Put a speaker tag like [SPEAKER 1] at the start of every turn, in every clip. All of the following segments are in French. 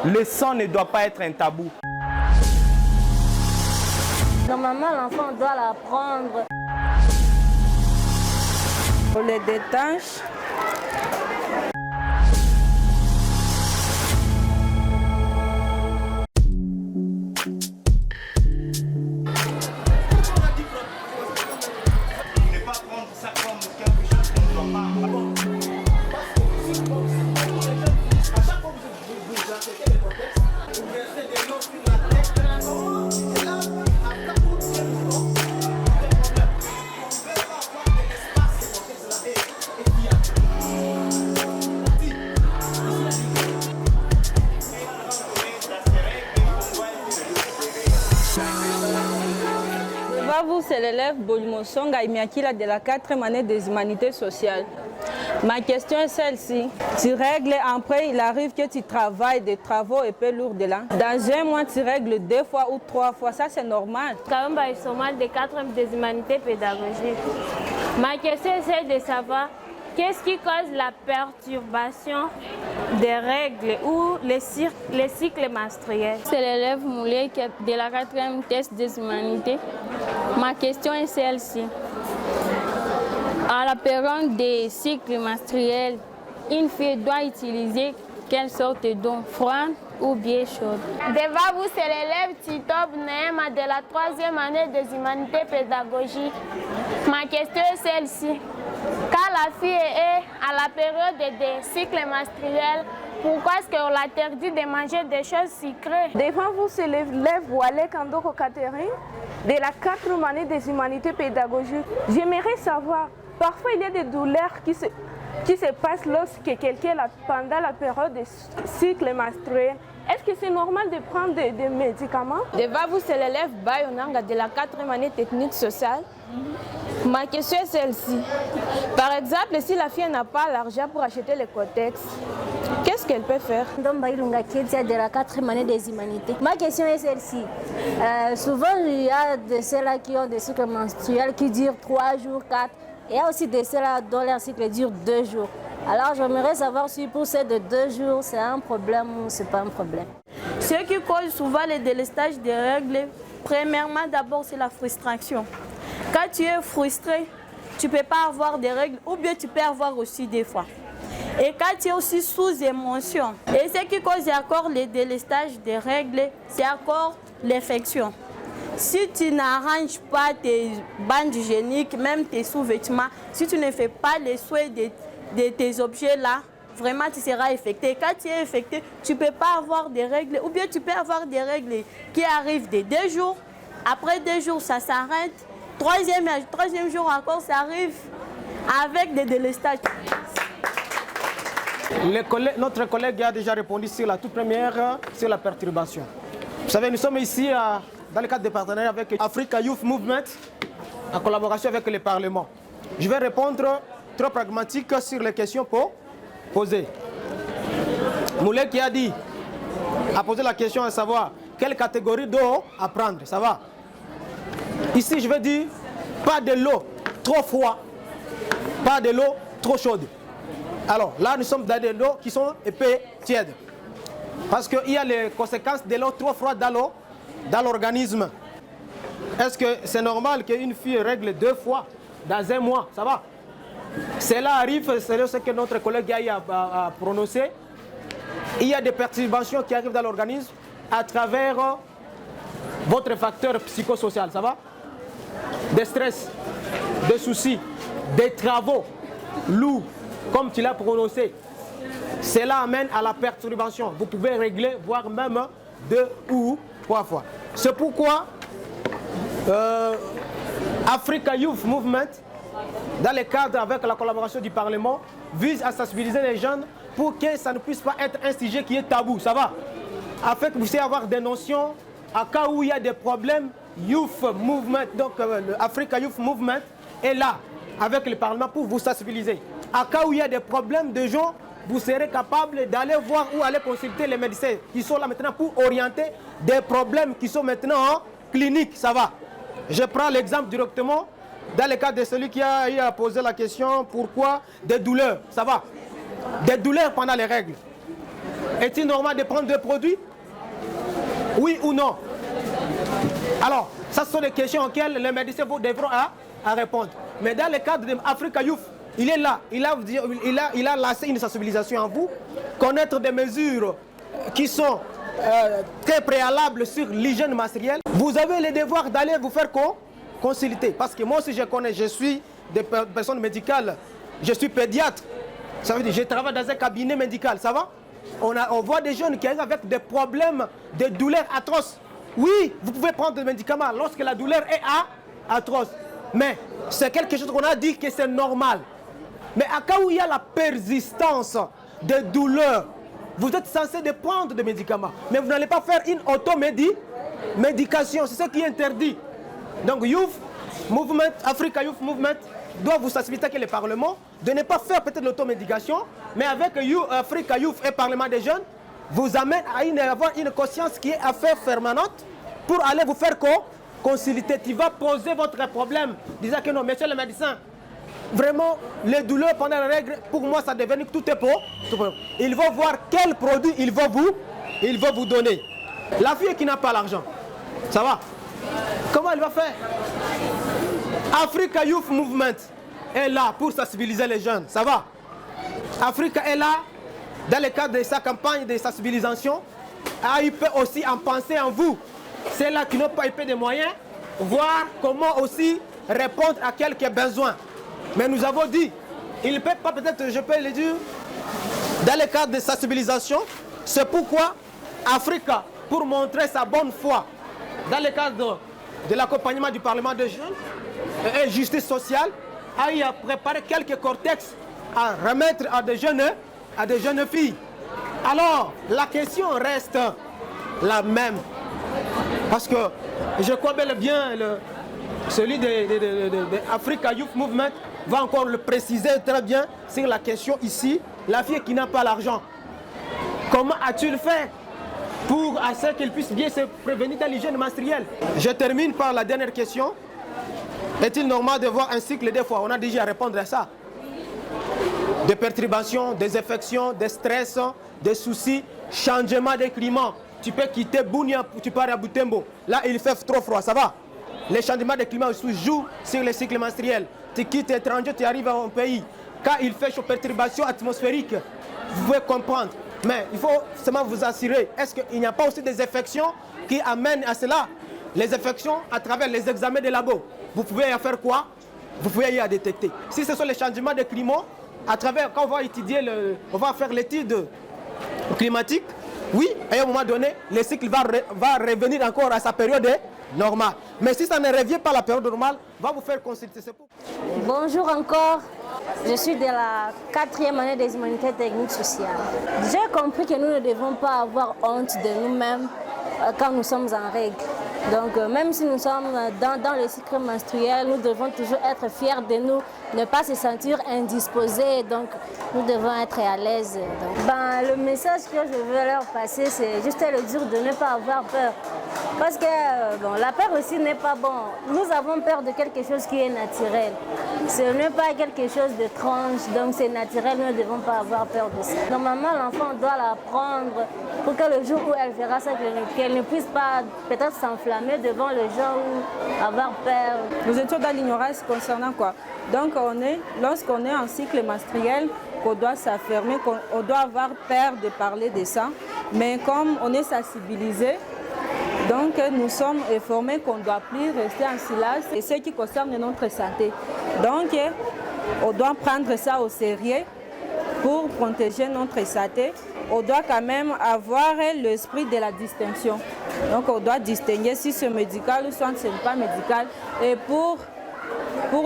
[SPEAKER 1] Le sang ne doit pas être un tabou.
[SPEAKER 2] Normalement, l'enfant doit l'apprendre.
[SPEAKER 3] On les détache. Vous, c'est l'élève Bolimosonga Imiakila de la 4e année des humanités sociales. Ma question est celle-ci. Tu règles, après il arrive que tu travailles des travaux épais lourds de là. Dans un mois, tu règles 2 fois ou 3 fois. Ça, c'est normal.
[SPEAKER 2] Quand même, ils sont mal des 4e des humanités pédagogiques. Ma question est celle de savoir qu'est-ce qui cause la perturbation des règles ou les cycles menstruels.
[SPEAKER 4] C'est l'élève Moulé de la 4e test des humanités. Ma question est celle-ci. À la période des cycles menstruels, une fille doit utiliser quelle sorte d'eau, froide ou bien chaude?
[SPEAKER 2] Devant vous, c'est l'élève Titob Neema de la 3e année des humanités pédagogiques. Ma question est celle-ci. Quand la fille est à la période des cycles menstruels, pourquoi est-ce qu'on l'interdit de manger des choses sucrées?
[SPEAKER 3] Devant vous, c'est l'élève Wale Kandoko Catherine de la 4e année des humanités pédagogiques. J'aimerais savoir, parfois il y a des douleurs qui se passent lorsque quelqu'un pendant la période des cycles menstruels. Est-ce que c'est normal de prendre des médicaments?
[SPEAKER 5] Devant vous, c'est l'élève Bayonanga de la 4e année technique sociale. Ma question est celle-ci. Par exemple, si la fille n'a pas l'argent pour acheter le cotex, qu'est-ce qu'elle peut faire?
[SPEAKER 2] Dombaïlunga Ketia de la 4e année des humanités. Ma question est celle-ci. Souvent, il y a de ceux-là qui ont des cycles menstruels qui durent 3 jours, 4. Il y a aussi de ceux-là dont leur cycle dure 2 jours. Alors, j'aimerais savoir si pour ces de 2 jours, c'est un problème ou ce n'est pas un problème.
[SPEAKER 3] Ce qui cause souvent le délestage des règles, premièrement, d'abord, c'est la frustration. Quand tu es frustré, tu ne peux pas avoir des règles ou bien tu peux avoir aussi des fois. Et quand tu es aussi sous émotion, et ce qui cause encore le délestage des règles, c'est encore l'infection. Si tu n'arranges pas tes bandes hygiéniques, même tes sous-vêtements, si tu ne fais pas les soins de tes objets là, vraiment tu seras infecté. Quand tu es infecté, tu ne peux pas avoir des règles, ou bien tu peux avoir des règles qui arrivent de 2 jours, après 2 jours ça s'arrête, troisième jour encore ça arrive avec des délestages.
[SPEAKER 6] Notre collègue a déjà répondu sur la toute première, sur la perturbation. Vous savez, nous sommes ici dans le cadre des partenariats avec Africa Youth Movement, en collaboration avec le Parlement. Je vais répondre trop pragmatique sur les questions posées. Moulay qui a posé la question à savoir quelle catégorie d'eau à prendre, ça va? Ici, je vais dire pas de l'eau trop froide, pas de l'eau trop chaude. Alors là, nous sommes dans des eaux qui sont épais, tièdes. Parce qu'il y a les conséquences de l'eau trop froide dans l'organisme. Est-ce que c'est normal qu'une fille règle 2 fois dans un mois? Ça va? Cela arrive, c'est ce que notre collègue a prononcé. Il y a des perturbations qui arrivent dans l'organisme à travers votre facteur psychosocial. Ça va? Des stress, des soucis, des travaux lourds, comme tu l'as prononcé. Cela amène à la perturbation. Vous pouvez régler, voire même 2 ou 3 fois. C'est pourquoi Africa Youth Movement, dans le cadre avec la collaboration du Parlement, vise à sensibiliser les jeunes pour que ça ne puisse pas être un sujet qui est tabou. Ça va? Afin que vous puissiez avoir des notions, à cas où il y a des problèmes, Youth Movement, donc Africa Youth Movement est là avec le Parlement pour vous sensibiliser. À cas où il y a des problèmes de gens, vous serez capable d'aller voir ou aller consulter les médecins qui sont là maintenant pour orienter des problèmes qui sont maintenant en clinique. Ça va? Je prends l'exemple directement dans le cas de celui qui a posé la question pourquoi des douleurs. Ça va? Des douleurs pendant les règles. Est-il normal de prendre des produits? Oui ou non? Alors, ça ce sont des questions auxquelles les médecins devront à répondre. Mais dans le cadre de Africa Youth, il est là, il a lancé une sensibilisation en vous, connaître des mesures qui sont très préalables sur l'hygiène menstruelle. Vous avez le devoir d'aller vous faire consulter. Parce que moi aussi je connais, je suis des personnes médicales, je suis pédiatre. Ça veut dire je travaille dans un cabinet médical, ça va? On voit des jeunes qui arrivent avec des problèmes de douleurs atroces. Oui, vous pouvez prendre des médicaments lorsque la douleur est atroce. Mais c'est quelque chose qu'on a dit que c'est normal. Mais à cas où il y a la persistance de douleur, vous êtes censé de prendre des médicaments. Mais vous n'allez pas faire une automédication. C'est ce qui est interdit. Donc Youth Movement, Africa Youth Movement doit vous sensibiliser avec le Parlement de ne pas faire peut-être l'automédication, mais avec Africa Youth et Parlement des jeunes, vous amène à avoir une conscience qui est affaire permanente pour aller vous faire consulter. Tu vas poser votre problème, disant que non, monsieur le médecin, vraiment, les douleurs pendant les règles, pour moi, ça devient que tout est pour. Ils vont voir quel produit ils vont vous donner. La fille qui n'a pas l'argent, ça va? Comment elle va faire? Africa Youth Movement est là pour sensibiliser les jeunes, ça va? Africa est là dans le cadre de sa campagne de sensibilisation. Il peut aussi en penser en vous. C'est là qui n'ont pas eu de moyens, voir comment aussi répondre à quelques besoins. Mais nous avons dit, il ne peut pas peut-être, je peux le dire, dans le cadre de sensibilisation, c'est pourquoi Africa, pour montrer sa bonne foi, dans le cadre de l'accompagnement du Parlement des jeunes et justice sociale, a préparé quelques cortex à remettre à des jeunes filles. Alors, la question reste la même. Parce que je crois bel et bien, celui de Africa Youth Movement va encore le préciser très bien sur la question ici, la fille qui n'a pas l'argent. Comment as-tu fait pour à ce qu'elle puisse bien se prévenir dans l'hygiène menstruelle? Je termine par la dernière question. Est-il normal de voir un cycle des fois? On a déjà à répondre à ça. Des perturbations, des infections, des stress, des soucis, changement de climat. Tu peux quitter Bunia, tu pars à Butembo. Là, il fait trop froid, ça va? Les changements de climat aussi jouent sur les cycles menstruels. Tu quittes l'étranger, tu arrives à un pays. Quand il fait chaud, perturbations atmosphériques, vous pouvez comprendre. Mais il faut seulement vous assurer, est-ce qu'il n'y a pas aussi des infections qui amènent à cela? Les infections à travers les examens de labo. Vous pouvez y faire quoi? Vous pouvez y détecter. Si ce sont les changements de climat, à travers, quand on va étudier, on va faire l'étude climatique, oui, à un moment donné, le cycle va revenir encore à sa période normale. Mais si ça ne revient pas à la période normale, va vous faire consulter.
[SPEAKER 2] Bonjour encore, je suis de la 4e année des humanités techniques sociales. J'ai compris que nous ne devons pas avoir honte de nous-mêmes quand nous sommes en règle. Donc même si nous sommes dans le cycle menstruel, nous devons toujours être fiers de nous, ne pas se sentir indisposés, donc nous devons être à l'aise. Le message que je veux leur passer, c'est juste le dire de ne pas avoir peur. Parce que la peur aussi n'est pas bon. Nous avons peur de quelque chose qui est naturel. Ce n'est pas quelque chose de tranche, donc c'est naturel, nous ne devons pas avoir peur de ça. Normalement, l'enfant doit l'apprendre pour que le jour où elle verra ça, qu'elle ne puisse pas peut-être s'enflammer devant les gens ou avoir peur.
[SPEAKER 7] Nous étions dans l'ignorance concernant quoi? Donc lorsqu'on est en cycle menstruel, qu'on doit s'affirmer, qu'on doit avoir peur de parler de ça. Mais comme on est sensibilisé, donc nous sommes informés qu'on ne doit plus rester en silence et ce qui concerne notre santé. Donc on doit prendre ça au sérieux pour protéger notre santé. On doit quand même avoir l'esprit de la distinction. Donc on doit distinguer si c'est médical ou soit ce n'est pas médical. Et pour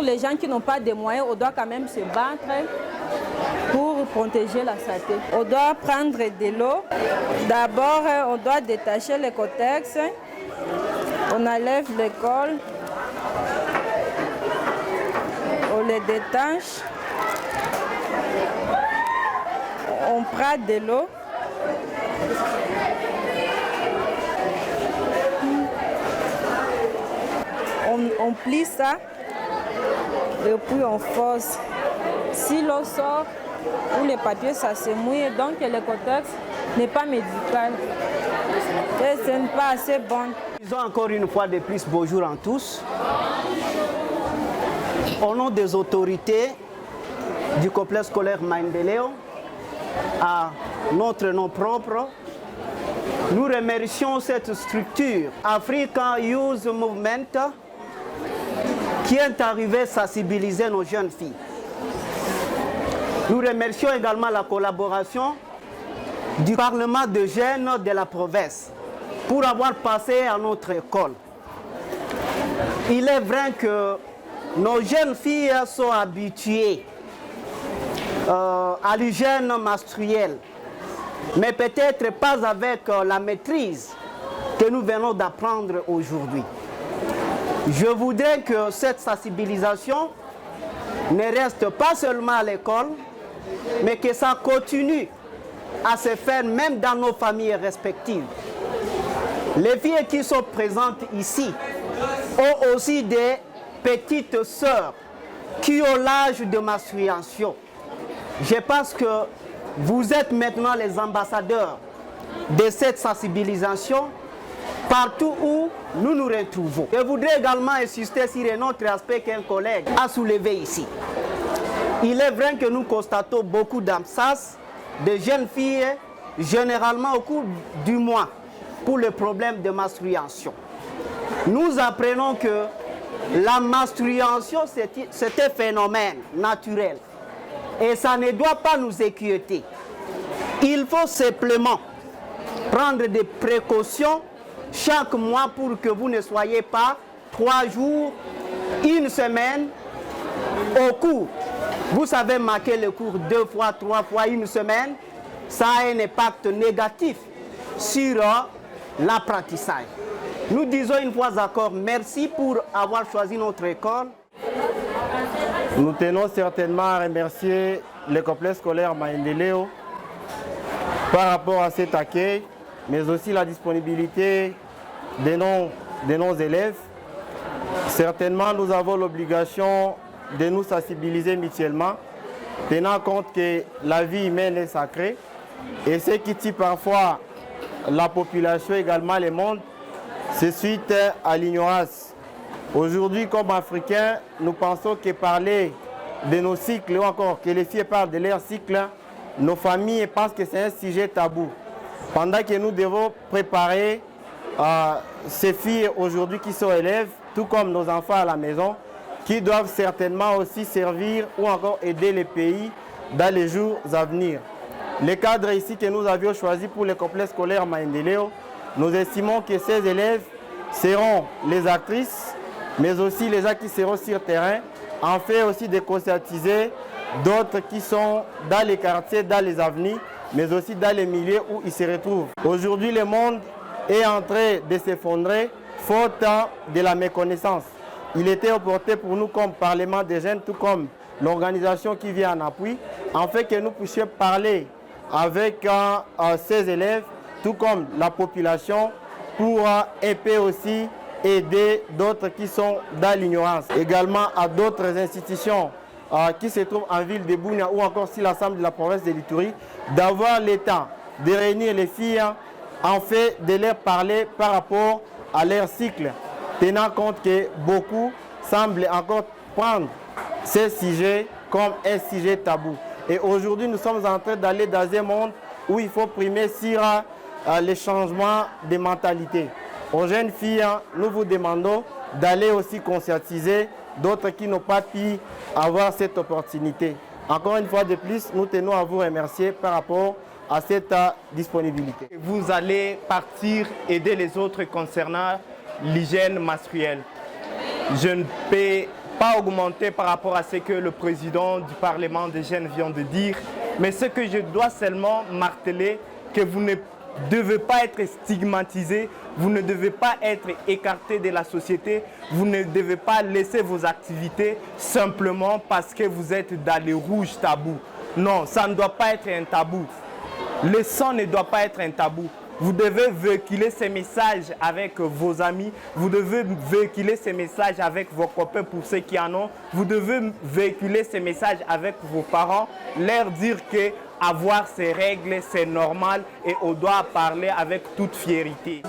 [SPEAKER 7] les gens qui n'ont pas de moyens, on doit quand même se battre pour protéger la santé. On doit prendre de l'eau. D'abord, on doit détacher le cotex. On enlève le col. On le détache. On prend de l'eau. On plie ça et puis on force. Si l'eau sort ou le papier, ça se mouille, donc le cotex, n'est pas médical. Et ce n'est pas assez bon.
[SPEAKER 8] Disons encore une fois de plus bonjour à tous. Au nom des autorités du complexe scolaire Maendeleo, à notre nom propre, nous remercions cette structure African Youth Movement qui est arrivée sensibiliser nos jeunes filles. Nous remercions également la collaboration du Parlement de jeunes de la province pour avoir passé à notre école. Il est vrai que nos jeunes filles sont habituées à l'hygiène menstruelle, mais peut-être pas avec la maîtrise que nous venons d'apprendre aujourd'hui. Je voudrais que cette sensibilisation ne reste pas seulement à l'école, mais que ça continue à se faire même dans nos familles respectives. Les filles qui sont présentes ici ont aussi des petites sœurs qui ont l'âge de menstruation. Je pense que vous êtes maintenant les ambassadeurs de cette sensibilisation partout où nous nous retrouvons. Je voudrais également insister sur un autre aspect qu'un collègue a soulevé ici. Il est vrai que nous constatons beaucoup d'absences de jeunes filles, généralement au cours du mois, pour le problème de menstruation. Nous apprenons que la menstruation, c'est un phénomène naturel et ça ne doit pas nous inquiéter. Il faut simplement prendre des précautions chaque mois pour que vous ne soyez pas 3 jours, une semaine au cours. Vous savez marquer le cours 2 fois, 3 fois, une semaine, ça a un impact négatif sur l'apprentissage. Nous disons une fois encore merci pour avoir choisi notre école.
[SPEAKER 9] Nous tenons certainement à remercier le complexe scolaire Maendeleo par rapport à cet accueil, mais aussi la disponibilité de nos élèves. Certainement, nous avons l'obligation de nous sensibiliser mutuellement, tenant compte que la vie humaine est sacrée et ce qui tue parfois la population, également le monde, c'est suite à l'ignorance. Aujourd'hui, comme Africains, nous pensons que parler de nos cycles ou encore que les filles parlent de leur cycle, nos familles pensent que c'est un sujet tabou. Pendant que nous devons préparer ces filles aujourd'hui qui sont élèves, tout comme nos enfants à la maison, qui doivent certainement aussi servir ou encore aider les pays dans les jours à venir. Les cadres ici que nous avions choisis pour le complexe scolaire Maendeleo, nous estimons que ces élèves seront les actrices, mais aussi les gens qui seront sur terrain, en fait aussi de conscientiser d'autres qui sont dans les quartiers, dans les avenues, mais aussi dans les milieux où ils se retrouvent. Aujourd'hui, le monde est en train de s'effondrer, faute de la méconnaissance. Il était opportun pour nous comme Parlement des jeunes, tout comme l'organisation qui vient en appui, en fait que nous puissions parler avec ces élèves, tout comme la population, pour un peu aussi aider d'autres qui sont dans l'ignorance. Également à d'autres institutions qui se trouvent en ville de Bunia ou encore si l'Assemblée de la province de l'Ituri, d'avoir le temps de réunir les filles, en fait de leur parler par rapport à leur cycle, tenant compte que beaucoup semblent encore prendre ces sujets comme un sujet tabou. Et aujourd'hui, nous sommes en train d'aller dans un monde où il faut primer sur les changements de mentalité. Aux jeunes filles, nous vous demandons d'aller aussi conscientiser d'autres qui n'ont pas pu avoir cette opportunité. Encore une fois de plus, nous tenons à vous remercier par rapport à cette disponibilité.
[SPEAKER 1] Vous allez partir aider les autres concernant l'hygiène menstruelle. Je ne peux pas augmenter par rapport à ce que le président du Parlement des jeunes vient de dire, mais ce que je dois seulement marteler, que vous ne devez pas être stigmatisé, vous ne devez pas être écarté de la société, vous ne devez pas laisser vos activités simplement parce que vous êtes dans les rouges tabous. Non, ça ne doit pas être un tabou. Le sang ne doit pas être un tabou. Vous devez véhiculer ces messages avec vos amis. Vous devez véhiculer ces messages avec vos copains pour ceux qui en ont. Vous devez véhiculer ces messages avec vos parents. Leur dire que avoir ces règles, c'est normal et on doit parler avec toute fierté.